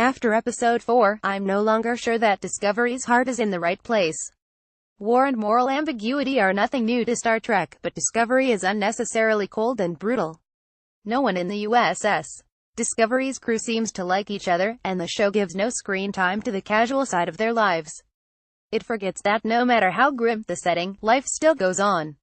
After episode 4, I'm no longer sure that Discovery's heart is in the right place. War and moral ambiguity are nothing new to Star Trek, but Discovery is unnecessarily cold and brutal. No one in the USS Discovery's crew seems to like each other, and the show gives no screen time to the casual side of their lives. It forgets that no matter how grim the setting, life still goes on.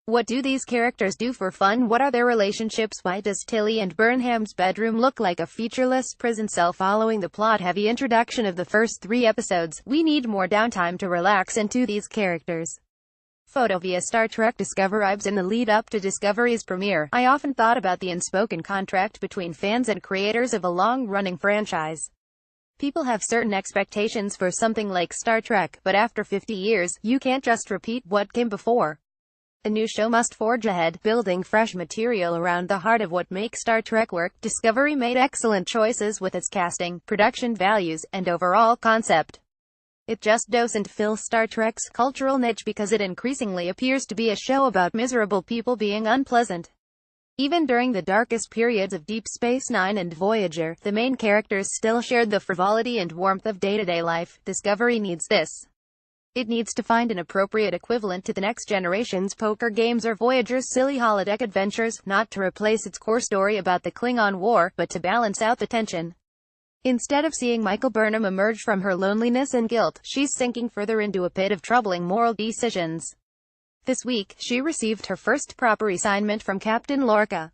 What do these characters do for fun? What are their relationships? Why does Tilly and Burnham's bedroom look like a featureless prison cell? Following the plot-heavy introduction of the first 3 episodes, we need more downtime to relax into these characters. Photo via Star Trek Discovery. In the lead-up to Discovery's premiere, I often thought about the unspoken contract between fans and creators of a long-running franchise. People have certain expectations for something like Star Trek, but after 50 years, you can't just repeat what came before. A new show must forge ahead, building fresh material around the heart of what makes Star Trek work. Discovery made excellent choices with its casting, production values, and overall concept. It just doesn't fill Star Trek's cultural niche because it increasingly appears to be a show about miserable people being unpleasant. Even during the darkest periods of Deep Space Nine and Voyager, the main characters still shared the frivolity and warmth of day-to-day life. Discovery needs this. It needs to find an appropriate equivalent to the Next Generation's poker games or Voyager's silly holodeck adventures, not to replace its core story about the Klingon War, but to balance out the tension. Instead of seeing Michael Burnham emerge from her loneliness and guilt, she's sinking further into a pit of troubling moral decisions. This week, she received her first proper assignment from Captain Lorca.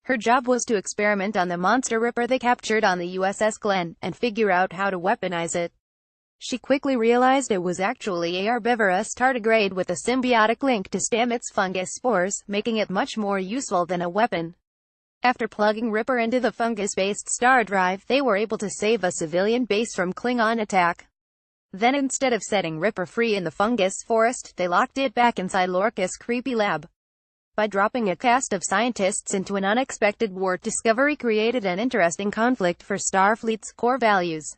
Her job was to experiment on the monster Ripper they captured on the USS Glenn, and figure out how to weaponize it. She quickly realized it was actually a herbivorous tardigrade with a symbiotic link to stem its fungus spores, making it much more useful than a weapon. After plugging Ripper into the fungus-based star drive, they were able to save a civilian base from Klingon attack. Then instead of setting Ripper free in the fungus forest, they locked it back inside Lorca's creepy lab. By dropping a cast of scientists into an unexpected war, Discovery created an interesting conflict for Starfleet's core values.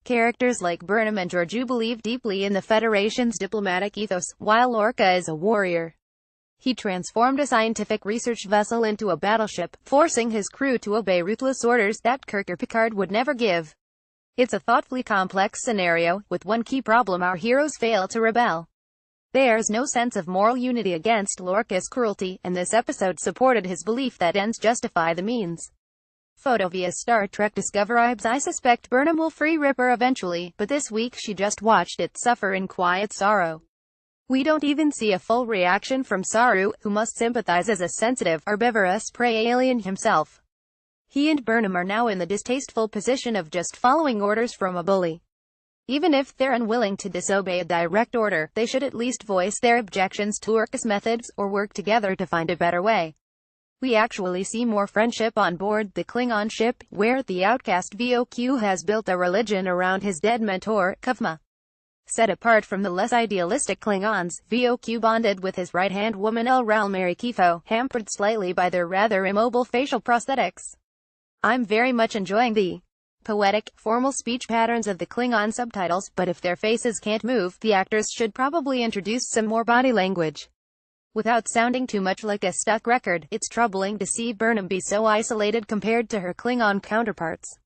Characters like Burnham and Georgiou believe deeply in the Federation's diplomatic ethos, while Lorca is a warrior. He transformed a scientific research vessel into a battleship, forcing his crew to obey ruthless orders that Kirk or Picard would never give. It's a thoughtfully complex scenario, with one key problem: our heroes fail to rebel. There's no sense of moral unity against Lorca's cruelty, and this episode supported his belief that ends justify the means. Photo via Star Trek Discovery. I suspect Burnham will free Ripper eventually, but this week she just watched it suffer in quiet sorrow. We don't even see a full reaction from Saru, who must sympathize as a sensitive, herbivorous prey alien himself. He and Burnham are now in the distasteful position of just following orders from a bully. Even if they're unwilling to disobey a direct order, they should at least voice their objections to Lorca's methods, or work together to find a better way. We actually see more friendship on board the Klingon ship, where the outcast VOQ has built a religion around his dead mentor, Kuvma. Set apart from the less idealistic Klingons, VOQ bonded with his right-hand woman El-Ral Marikifo, hampered slightly by their rather immobile facial prosthetics. I'm very much enjoying the poetic, formal speech patterns of the Klingon subtitles, but if their faces can't move, the actors should probably introduce some more body language. Without sounding too much like a stuck record, it's troubling to see Burnham be so isolated compared to her Klingon counterparts.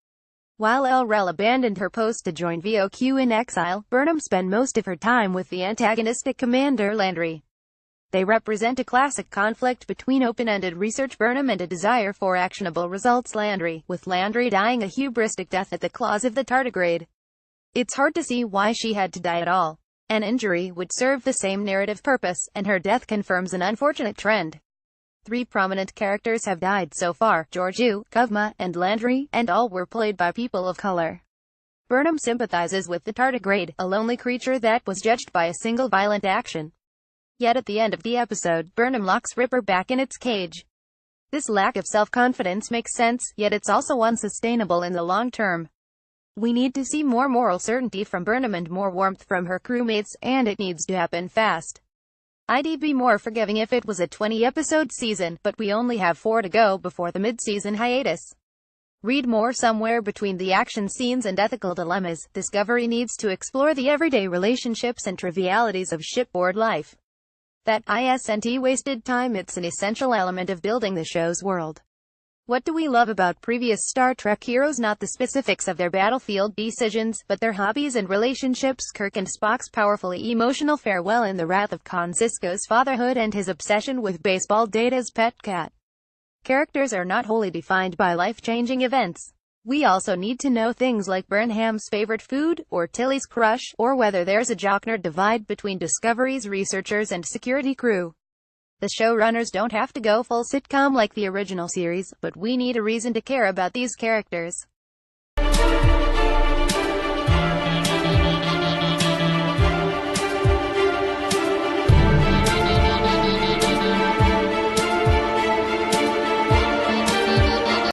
While El-Rel abandoned her post to join VOQ in exile, Burnham spent most of her time with the antagonistic Commander Landry. They represent a classic conflict between open-ended research Burnham and a desire for actionable results Landry, with Landry dying a hubristic death at the claws of the tardigrade. It's hard to see why she had to die at all. An injury would serve the same narrative purpose, and her death confirms an unfortunate trend. 3 prominent characters have died so far: Georgiou, Kuvma, and Landry, and all were played by people of color. Burnham sympathizes with the tardigrade, a lonely creature that was judged by a single violent action. Yet at the end of the episode, Burnham locks Ripper back in its cage. This lack of self-confidence makes sense, yet it's also unsustainable in the long term. We need to see more moral certainty from Burnham and more warmth from her crewmates, and it needs to happen fast. I'd be more forgiving if it was a 20-episode season, but we only have 4 to go before the mid-season hiatus. Read more. Somewhere between the action scenes and ethical dilemmas, Discovery needs to explore the everyday relationships and trivialities of shipboard life. That isn't wasted time, it's an essential element of building the show's world. What do we love about previous Star Trek heroes? Not the specifics of their battlefield decisions, but their hobbies and relationships. Kirk and Spock's powerfully emotional farewell in The Wrath of Khan, Sisko's fatherhood and his obsession with baseball, Data's pet cat. Characters are not wholly defined by life-changing events. We also need to know things like Burnham's favorite food, or Tilly's crush, or whether there's a jock-nerd divide between Discovery's researchers and security crew. The showrunners don't have to go full sitcom like the original series, but we need a reason to care about these characters.